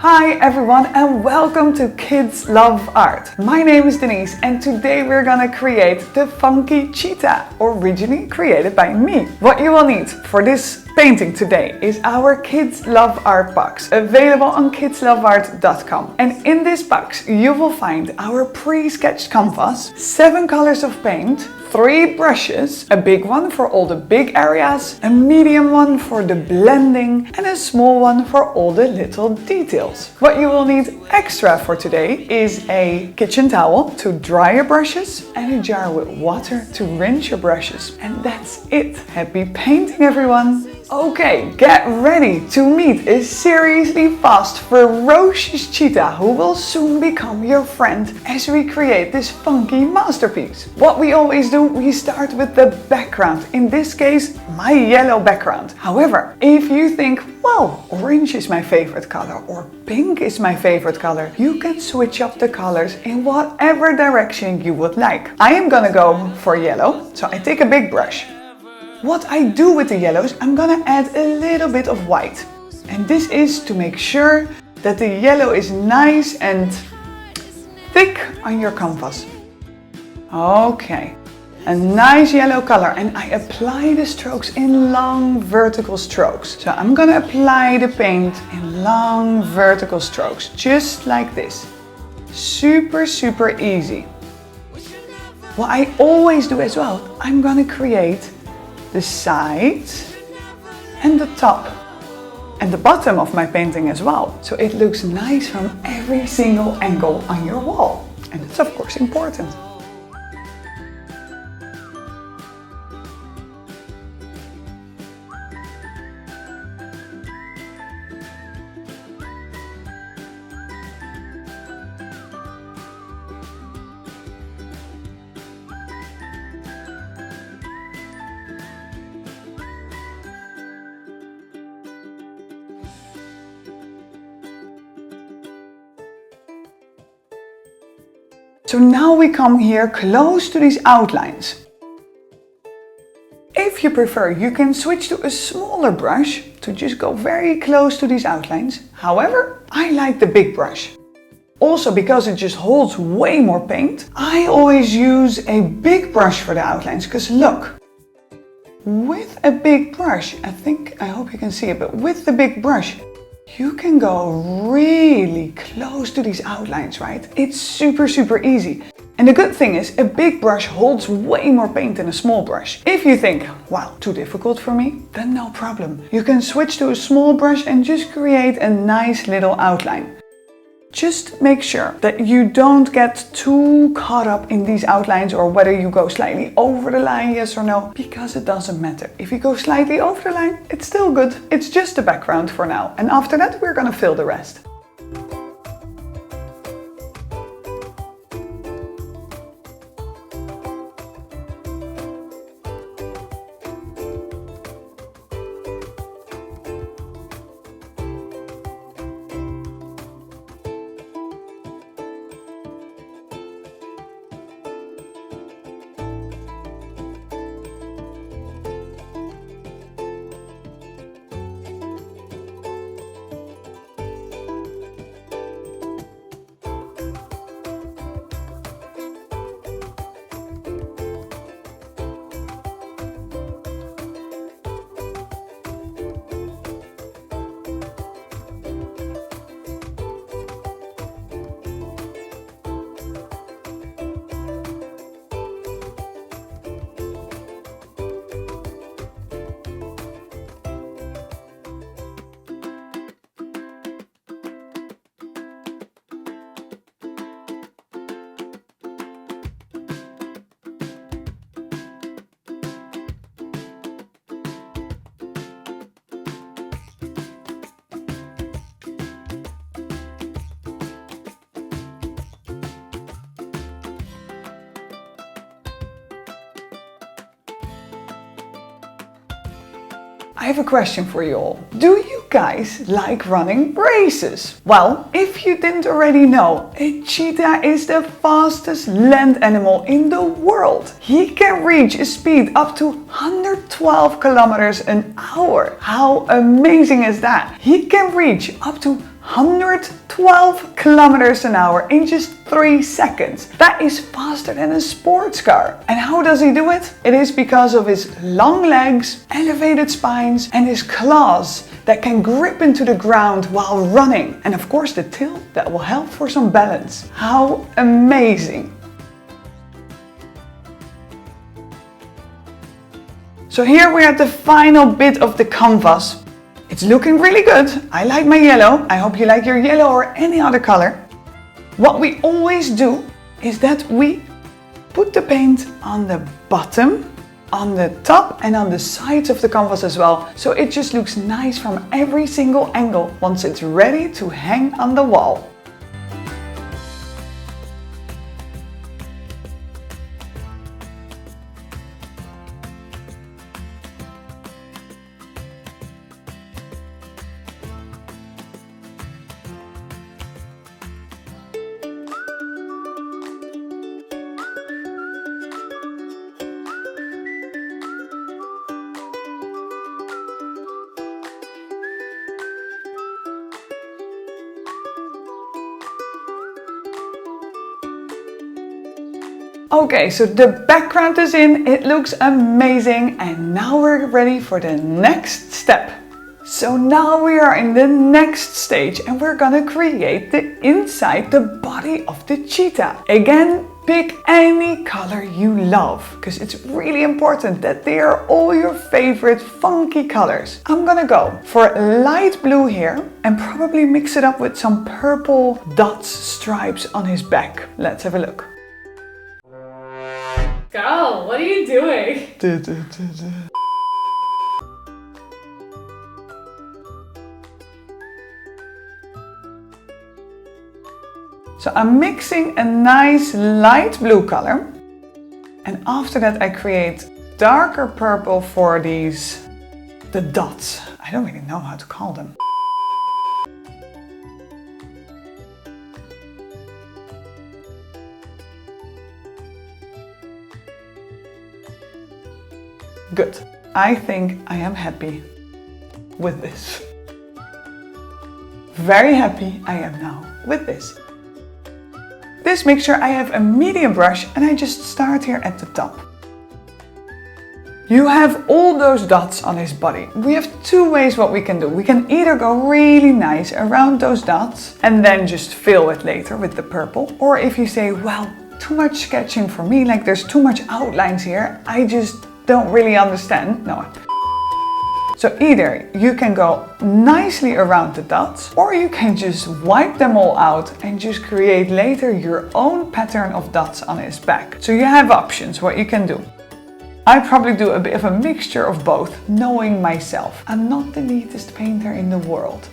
Hi everyone and welcome to Kidz Love Art. My name is Denise and today we're gonna create the Funky Cheetah, originally created by me. What you will need for this painting today is our Kidz Love Artbox, available on kidsloveart.com. And in this box you will find our pre-sketched canvas, 7 colors of paint, 3 brushes, a big one for all the big areas, a medium one for the blending, and a small one for all the little details. What you will need extra for today is a kitchen towel to dry your brushes and a jar with water to rinse your brushes. And that's it. Happy painting, everyone! Okay, get ready to meet a seriously fast, ferocious cheetah who will soon become your friend as we create this funky masterpiece. What we always do, we start with the background. In this case, my yellow background. However, if you think, well, orange is my favorite color or pink is my favorite color, you can switch up the colors in whatever direction you would like. I am gonna go for yellow, so I take a big brush. What I do with the yellows, I'm gonna add a little bit of white. And this is to make sure that the yellow is nice and thick on your canvas. Okay, a nice yellow color, and I apply the strokes in long vertical strokes. So I'm gonna apply the paint in long vertical strokes, just like this. Super, super easy. What I always do as well, I'm gonna create the sides and the top and the bottom of my painting as well, so it looks nice from every single angle on your wall, and it's of course important. So now we come here close to these outlines. If you prefer, you can switch to a smaller brush to just go very close to these outlines. However, I like the big brush. Also, because it just holds way more paint, I always use a big brush for the outlines, because look, with a big brush, I hope you can see it, but with the big brush, you can go really close to these outlines, right? It's super, super easy. And the good thing is, a big brush holds way more paint than a small brush. If you think, wow, too difficult for me, then no problem. You can switch to a small brush and just create a nice little outline. Just make sure that you don't get too caught up in these outlines or whether you go slightly over the line, yes or no, because it doesn't matter. If you go slightly over the line, it's still good. It's just the background for now. And after that, we're gonna fill the rest. I have a question for you all. Do you guys like running races? Well, if you didn't already know, a cheetah is the fastest land animal in the world. He can reach a speed up to 112 kilometers an hour. How amazing is that? He can reach up to 112 kilometers an hour in just 3 seconds. That is faster than a sports car. And how does he do it? It is because of his long legs, elevated spines, and his claws that can grip into the ground while running. And of course the tail that will help for some balance. How amazing! So here we're at the final bit of the canvas. It's looking really good. I like my yellow. I hope you like your yellow or any other color. What we always do is that we put the paint on the bottom, on the top and on the sides of the canvas as well. So it just looks nice from every single angle once it's ready to hang on the wall. Okay, so the background is in, it looks amazing, and now we're ready for the next step. So now we are in the next stage and we're gonna create the inside, the body of the cheetah. Again, pick any color you love, because it's really important that they are all your favorite funky colors. I'm gonna go for light blue here and probably mix it up with some purple dots, stripes on his back. Let's have a look. Girl, what are you doing? So I'm mixing a nice light blue color, and after that I create darker purple for the dots. I don't really know how to call them. Good. I think I am happy with this. Very happy I am now with this. This mixture I have a medium brush and I just start here at the top. You have all those dots on his body. We have two ways what we can do. We can either go really nice around those dots and then just fill it later with the purple. Or if you say, well, too much sketching for me, like there's too much outlines here, I just don't really understand. No. So either you can go nicely around the dots, or you can just wipe them all out and just create later your own pattern of dots on his back. So you have options what you can do. I probably do a bit of a mixture of both, knowing myself. I'm not the neatest painter in the world.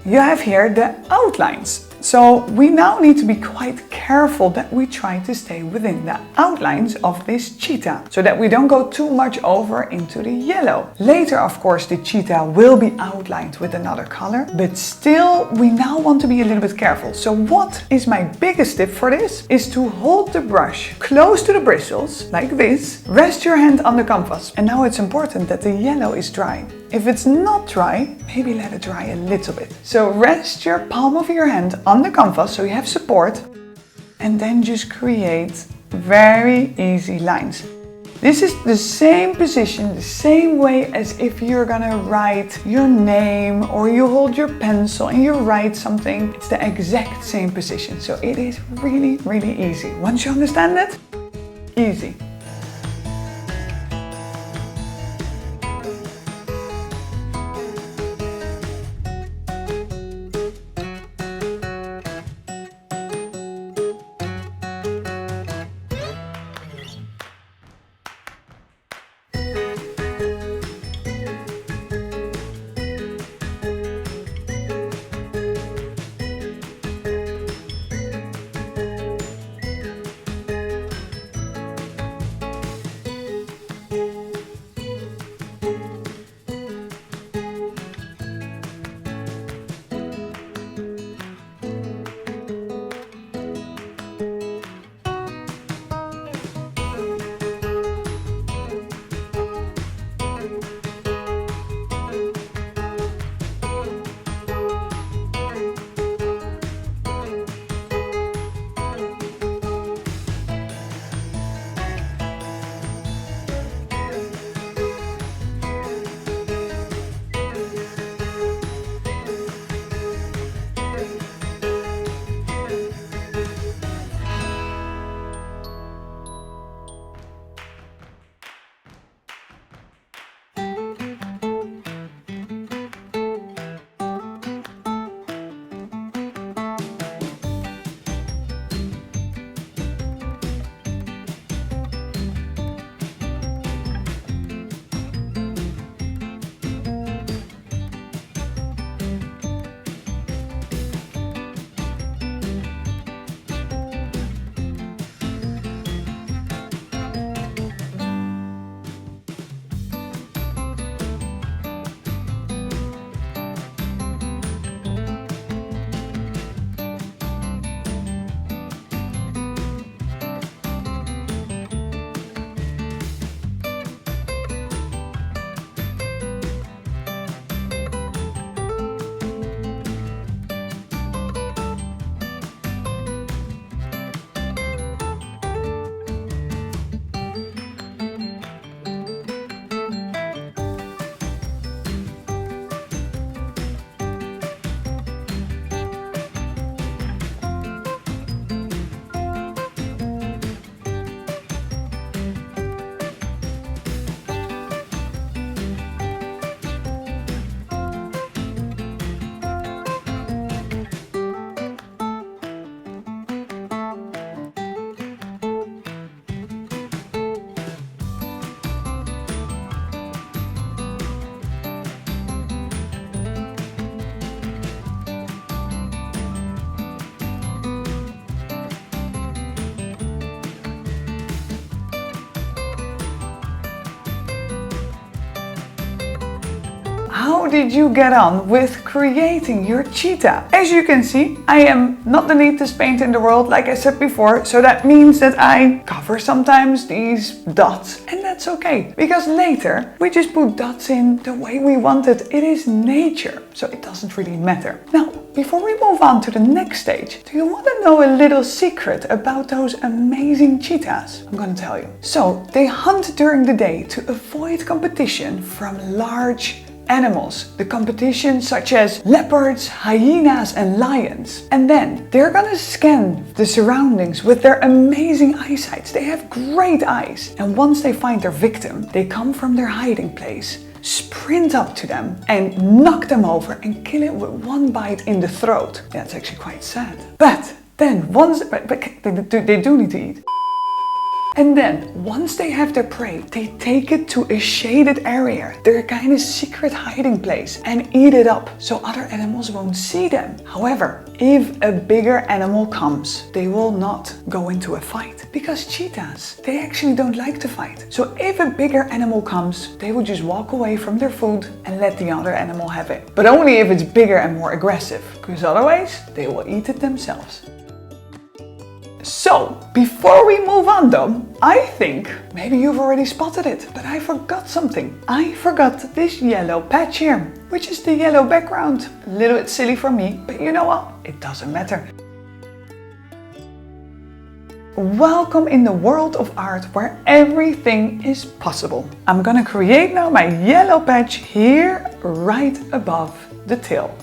You have here the outlines. So we now need to be quite careful that we try to stay within the outlines of this cheetah, so that we don't go too much over into the yellow. Later, of course, the cheetah will be outlined with another color, but still we now want to be a little bit careful. So what is my biggest tip for this is to hold the brush close to the bristles, like this, rest your hand on the canvas. And now it's important that the yellow is dry. If it's not dry, maybe let it dry a little bit. So rest your palm of your hand on the canvas so you have support, and then just create very easy lines. This is the same position, the same way as if you're gonna write your name or you hold your pencil and you write something. It's the exact same position. So it is really, really easy. Once you understand it, easy. how did you get on with creating your cheetah? As you can see, I am not the neatest painter in the world, like I said before, so that means that I cover sometimes these dots, and that's okay, because later we just put dots in the way we want it. It is nature, so it doesn't really matter. Now, before we move on to the next stage, do you want to know a little secret about those amazing cheetahs? I'm going to tell you. So, they hunt during the day to avoid competition from large animals. The competition such as leopards, hyenas and lions. And then they're gonna scan the surroundings with their amazing eyesight. They have great eyes. And once they find their victim, they come from their hiding place, sprint up to them and knock them over and kill it with one bite in the throat. Yeah, it's actually quite sad. But then once, they do need to eat. And then, once they have their prey, they take it to a shaded area, their kind of secret hiding place, and eat it up so other animals won't see them. However, if a bigger animal comes, they will not go into a fight, because cheetahs, they actually don't like to fight. So if a bigger animal comes, they will just walk away from their food and let the other animal have it. But only if it's bigger and more aggressive, because otherwise they will eat it themselves. So, before we move on though, I think maybe you've already spotted it, but I forgot something. I forgot this yellow patch here, which is the yellow background. A little bit silly for me, but you know what? It doesn't matter. Welcome in the world of art where everything is possible. I'm gonna create now my yellow patch here, right above the tail.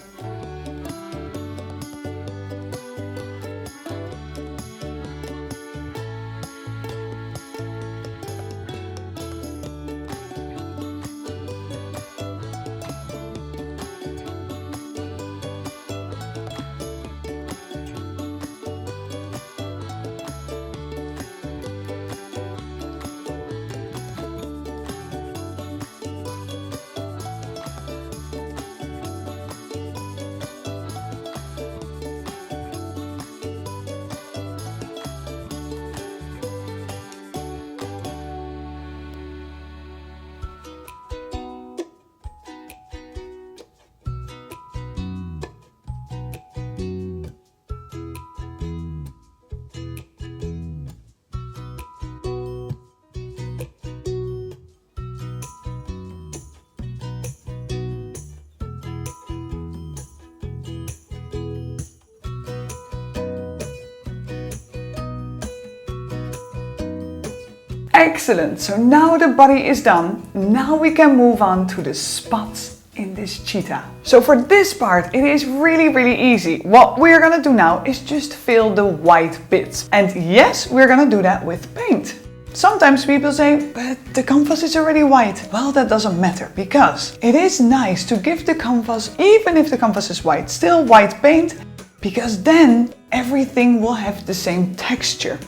Excellent, so now the body is done. Now we can move on to the spots in this cheetah. So for this part, it is really easy. What we're gonna do now is just fill the white bits. And yes, we're gonna do that with paint. Sometimes people say, but the canvas is already white. Well, that doesn't matter, because it is nice to give the canvas, even if the canvas is white, still white paint, because then everything will have the same texture.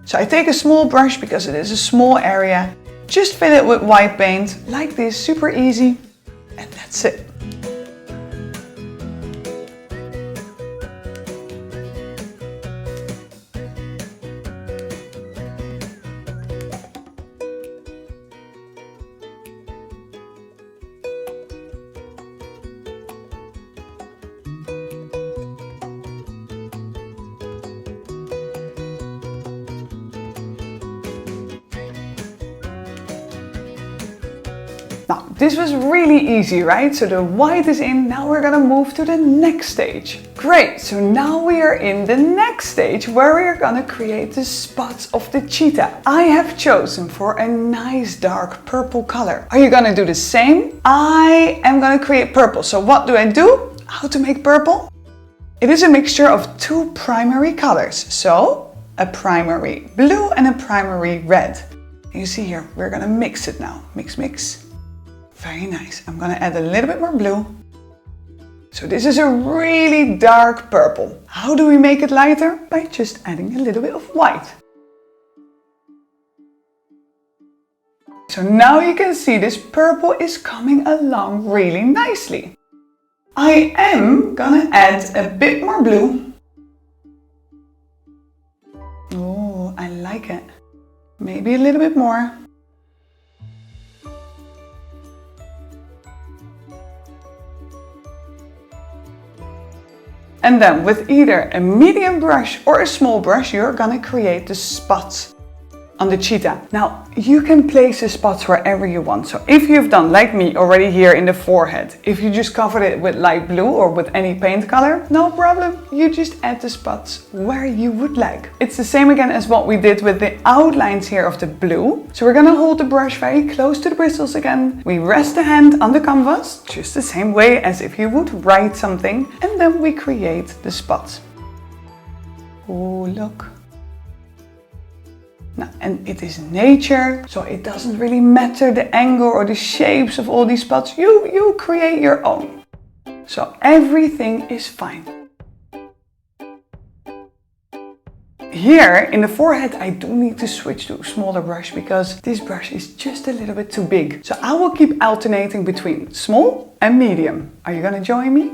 So I take a small brush because it is a small area, just fill it with white paint, like this, super easy, and that's it. Now, this was really easy, right? So the white is in, now we're gonna move to the next stage. Great, so now we are in the next stage where we're gonna create the spots of the cheetah. I have chosen for a nice dark purple color. Are you gonna do the same? I am gonna create purple. So what do I do? How to make purple? It is a mixture of two primary colors. So a primary blue and a primary red. You see here, we're gonna mix it now. Mix, mix. Very nice. I'm gonna add a little bit more blue. So this is a really dark purple. How do we make it lighter? By just adding a little bit of white. So now you can see this purple is coming along really nicely. I am gonna add a bit more blue. Oh, I like it. Maybe a little bit more. And then with either a medium brush or a small brush, you're gonna create the spots on the cheetah. Now, you can place the spots wherever you want. So if you've done, like me, already here in the forehead, if you just covered it with light blue or with any paint color, no problem. You just add the spots where you would like. It's the same again as what we did with the outlines here of the blue. So we're gonna hold the brush very close to the bristles again. We rest the hand on the canvas, just the same way as if you would write something. And then we create the spots. Oh, look. Now, and it is nature, so it doesn't really matter the angle or the shapes of all these spots. You create your own. So everything is fine. Here in the forehead, I do need to switch to a smaller brush because this brush is just a little bit too big. So I will keep alternating between small and medium. Are you gonna join me?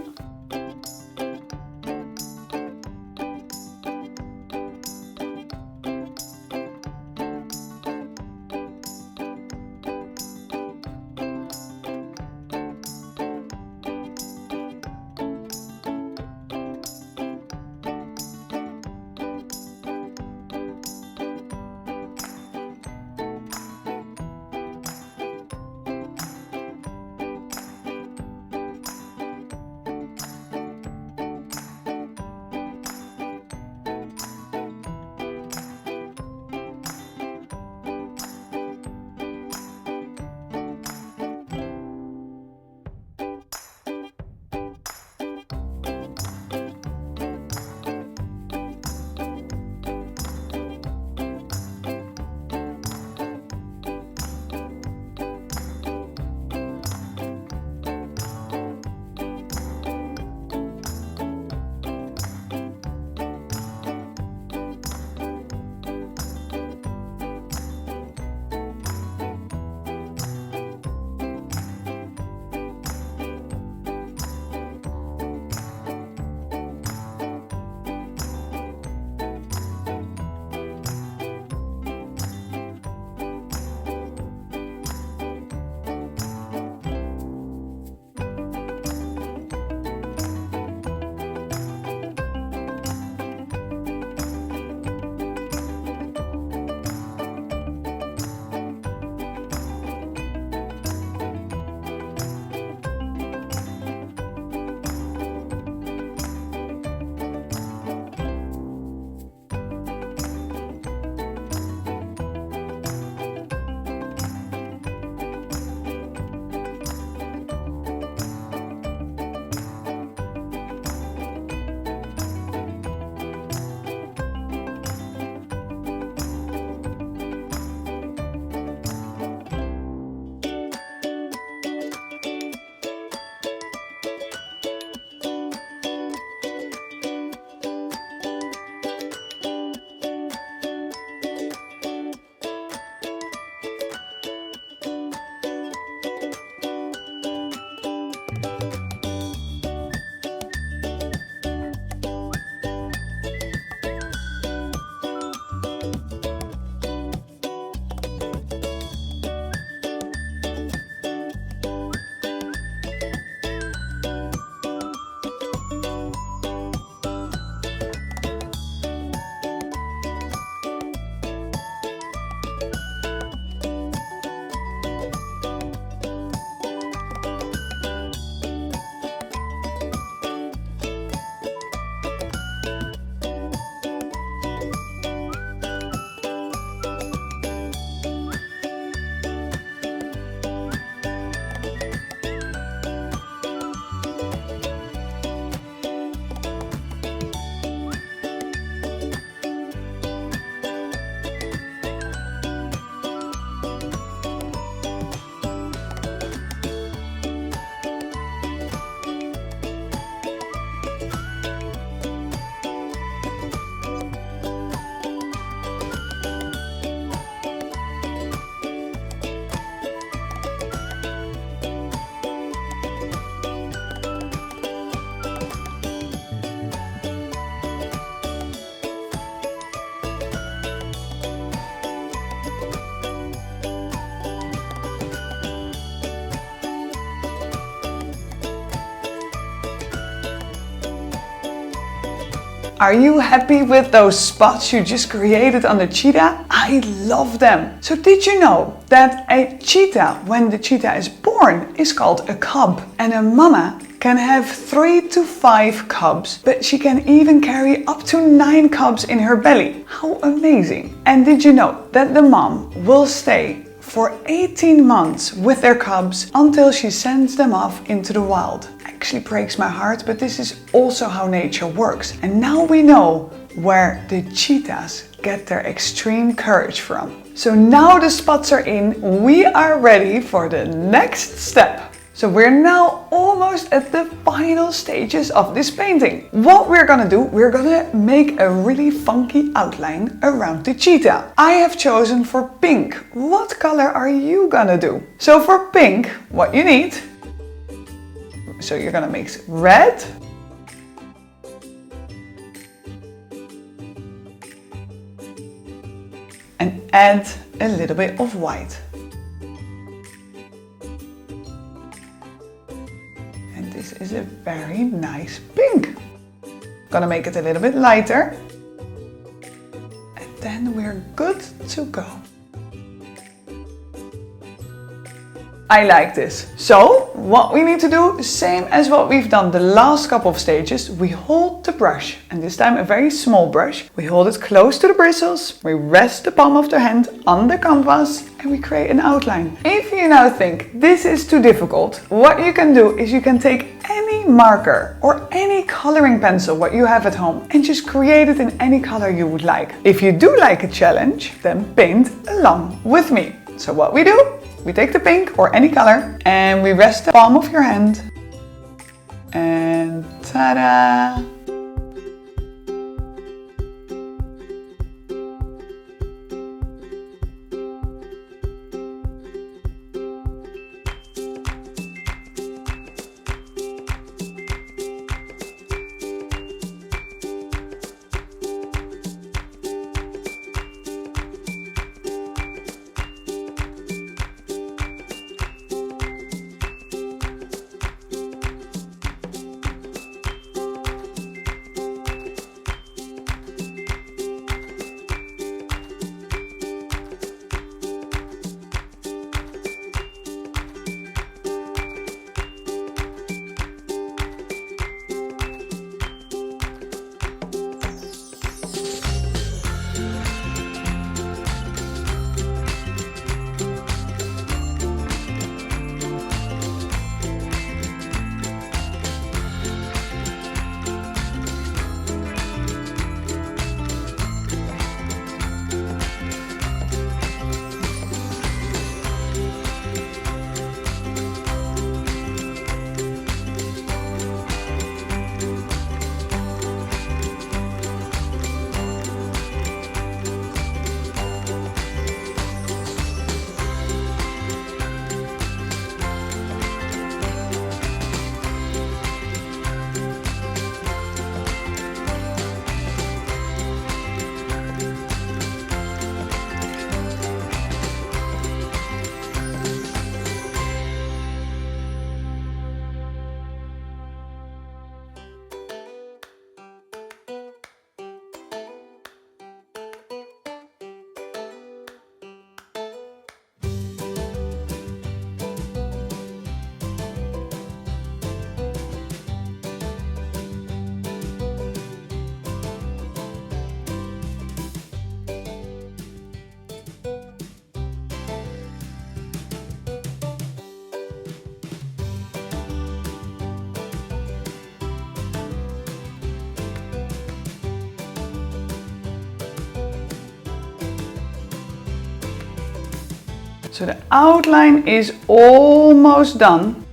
Are you happy with those spots you just created on the cheetah? I love them. So did you know that a cheetah, when the cheetah is born, is called a cub, and a mama can have 3 to 5 cubs, but she can even carry up to 9 cubs in her belly. How amazing! And did you know that the mom will stay for 18 months with their cubs until she sends them off into the wild? Actually breaks my heart, but this is also how nature works. And now we know where the cheetahs get their extreme courage from. So now the spots are in, we are ready for the next step. So we're now almost at the final stages of this painting. What we're gonna do, we're gonna make a really funky outline around the cheetah. I have chosen for pink. What color are you gonna do? So for pink, what you need, so you're gonna mix red, and add a little bit of white. This is a very nice pink. Gonna make it a little bit lighter. And then we're good to go. I like this. So what we need to do, same as what we've done the last couple of stages, we hold the brush, and this time a very small brush. We hold it close to the bristles, we rest the palm of the hand on the canvas, and we create an outline. If you now think this is too difficult, what you can do is you can take any marker or any coloring pencil what you have at home and just create it in any color you would like. If you do like a challenge, then paint along with me. So what we do, we take the pink or any color and we rest the palm of your hand, and ta-da! So the outline is almost done.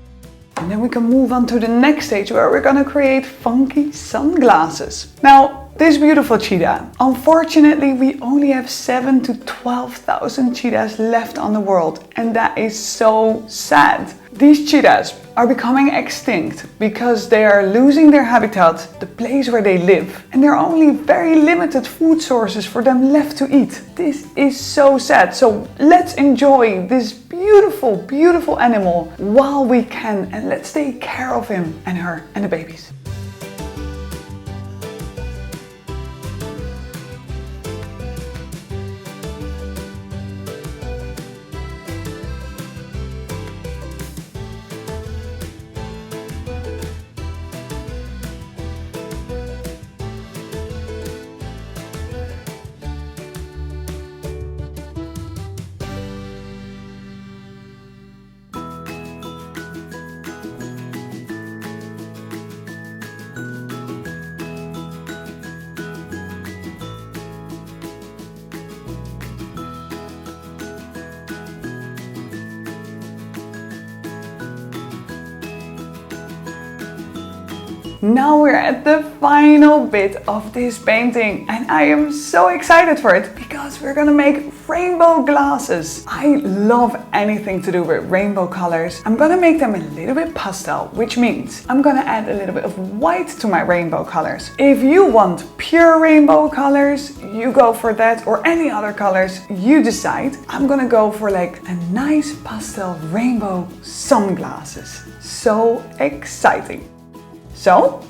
And then we can move on to the next stage where we're gonna create funky sunglasses. Now, this beautiful cheetah, unfortunately we only have 7,000 to 12,000 cheetahs left on the world, and that is so sad. These cheetahs are becoming extinct because they are losing their habitat, the place where they live, and there are only very limited food sources for them left to eat. This is so sad. So let's enjoy this beautiful, beautiful animal while we can, and let's take care of him and her and the babies. Now we're at the final bit of this painting and I am so excited for it because we're gonna make rainbow glasses. I love anything to do with rainbow colors. I'm gonna make them a little bit pastel, which means I'm gonna add a little bit of white to my rainbow colors. If you want pure rainbow colors, you go for that, or any other colors, you decide. I'm gonna go for like a nice pastel rainbow sunglasses. So exciting. So,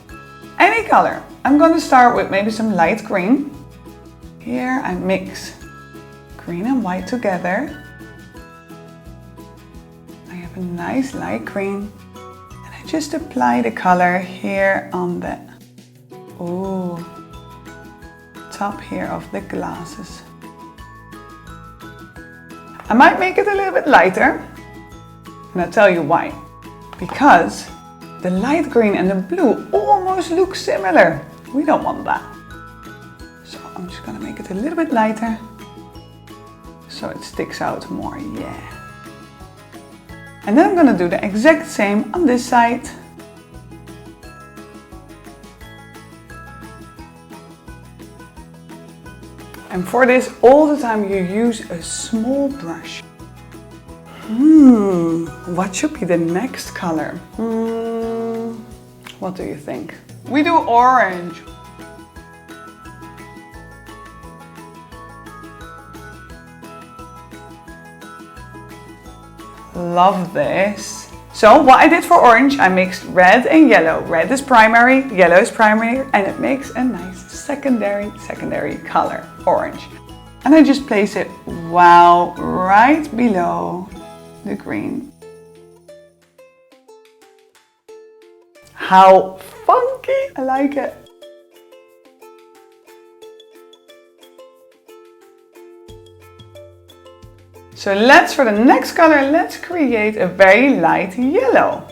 any color. I'm gonna start with maybe some light green. Here I mix green and white together. I have a nice light green. And I just apply the color here on the top here of the glasses. I might make it a little bit lighter. And I'll tell you why. Because the light green and the blue almost look similar. We don't want that. So I'm just gonna make it a little bit lighter so it sticks out more, yeah. And then I'm gonna do the exact same on this side. And for this, all the time you use a small brush. What should be the next color? What do you think? We do orange. Love this. So what I did for orange, I mixed red and yellow. Red is primary, yellow is primary, and it makes a nice secondary color, orange. And I just place it, wow, right below the green. How funky! I like it. So for the next color, let's create a very light yellow.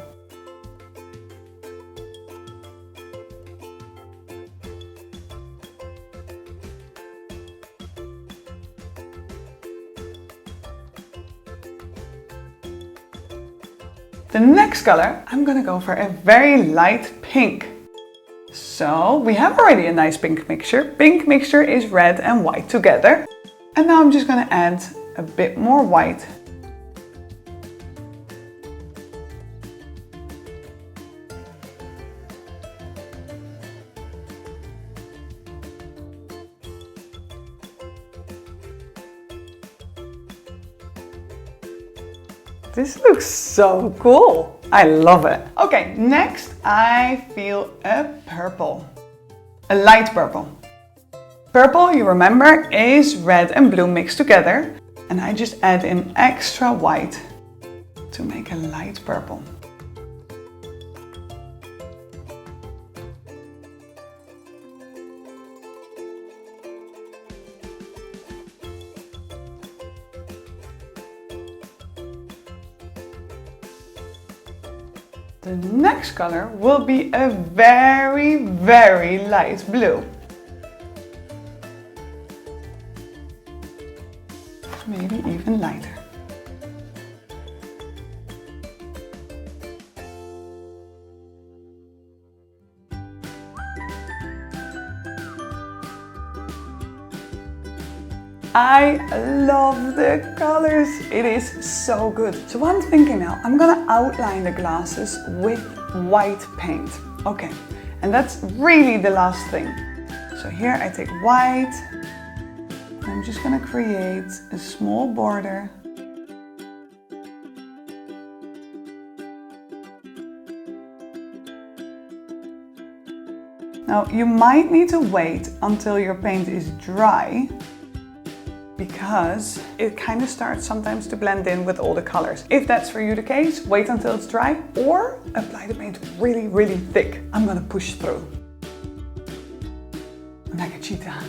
The next color, I'm gonna go for a very light pink. So we have already a nice pink mixture. Pink mixture is red and white together. And now I'm just gonna add a bit more white. This looks so cool. I love it. Okay, next I feel a purple. A light purple. Purple, you remember, is red and blue mixed together. And I just add in extra white to make a light purple. The next color will be a very light blue. Maybe even lighter. I love the colors. It is so good. So what I'm thinking now, I'm gonna outline the glasses with white paint. Okay, and that's really the last thing. So here I take white. I'm just gonna create a small border. Now you might need to wait until your paint is dry because it kind of starts sometimes to blend in with all the colors. If that's for you the case, wait until it's dry or apply the paint really thick. I'm gonna push through. Like a cheetah.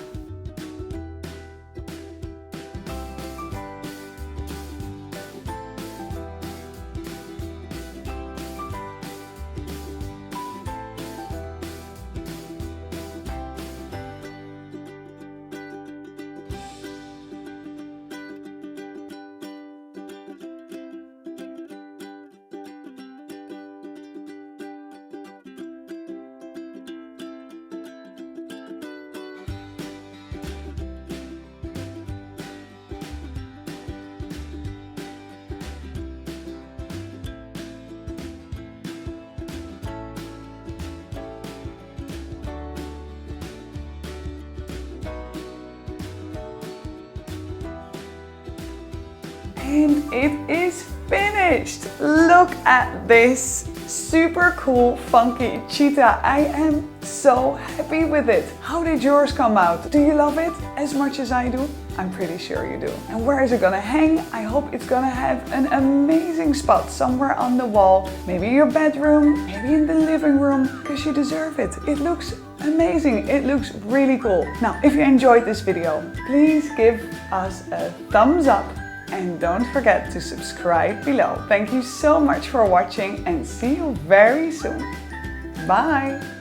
And it is finished! Look at this super cool funky cheetah. I am so happy with it. How did yours come out? Do you love it as much as I do? I'm pretty sure you do. And where is it gonna hang? I hope it's gonna have an amazing spot somewhere on the wall. Maybe your bedroom, maybe in the living room, because you deserve it. It looks amazing. It looks really cool. Now, if you enjoyed this video, please give us a thumbs up and don't forget to subscribe below. Thank you so much for watching and see you very soon. Bye!